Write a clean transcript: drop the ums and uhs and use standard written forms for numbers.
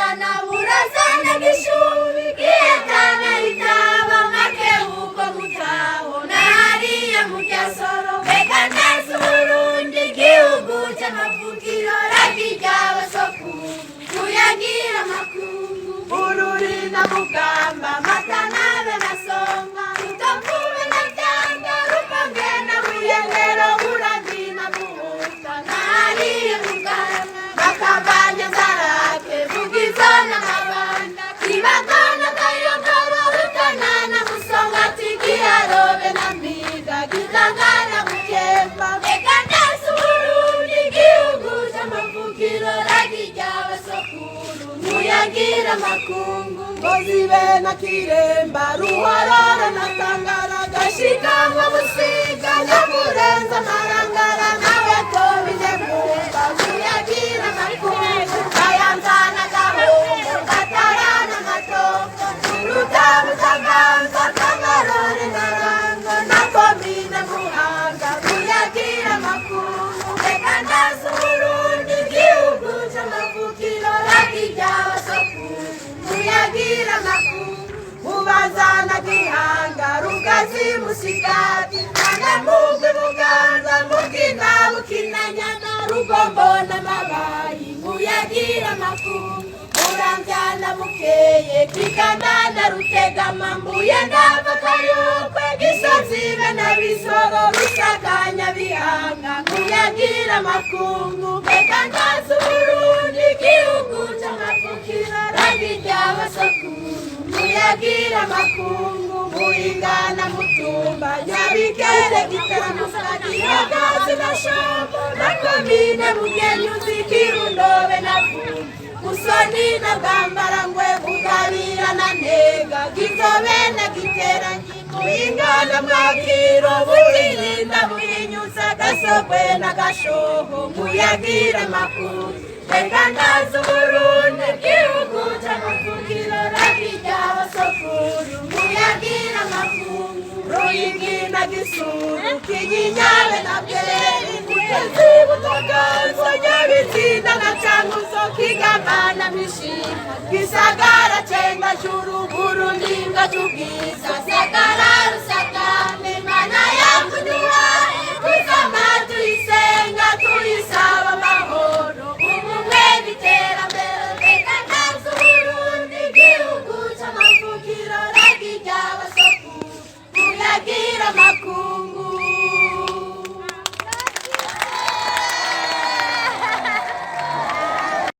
sana burasana gishubi kietana itaba make uko mutaho nariya mukyasoro bekaneza Burundi gihugu c'amavukiro rakijaba sokuru kuyagira makungu bururi na mugamba matanabe nasonga utamvume na janga rupange na buyengero burandina muhuta nariya mugamba bakabanya zarake vugizana mabanda kibagana kayogoro rutanana musonga tikiarobe na miga gitangana mukemba bekaneza Burundi gihugu c'amavukiro rakijaba sokuru muyagira makungu ngozibe na kiremba ruhororo na tangara gashikamwa musiga nyamurenza marangara nawe tobine mumba muyagira makungu kayanzana gahungu katarana matoko urutabu taganza tangarore naranga nakomine muhanga muyagira makungu bekaneza Burundi gihugu c'amavukiro rakijaba sokuru muyagira makungu mubazana gihanga rugazi musigati anamugwe buganza mugina bukinanyana rugombona mabayi muyagira makungu murambyana bukeye kikandana rutegama mbuye ndava kayokwe gisozibe na bisoro rusakanya bihanga muyagira makungu bekaneza Burundi gihugu c'amavukiro rakijaba sokuru muyagira makungu muingana mutumba nyabikere gitaramusagira gazi na shombo na komine mugenyuzi kirundobe na vumbi musoni na bwambarangwe bugabira na ntega gizobe na giteranyi muingana mwakiro bukirinda muhinyuza gasogwe na gashoho muyagira makungu bekaneza Burundi gihugu c'amavukiro rakijaba sokuru muyagira makungu ruyigi na gisuru kinyinyale na bweri kutezi butoganzo nyabitsinda na canguzo kigamana mishima gisagara cenga juru Burundi ngacubwiza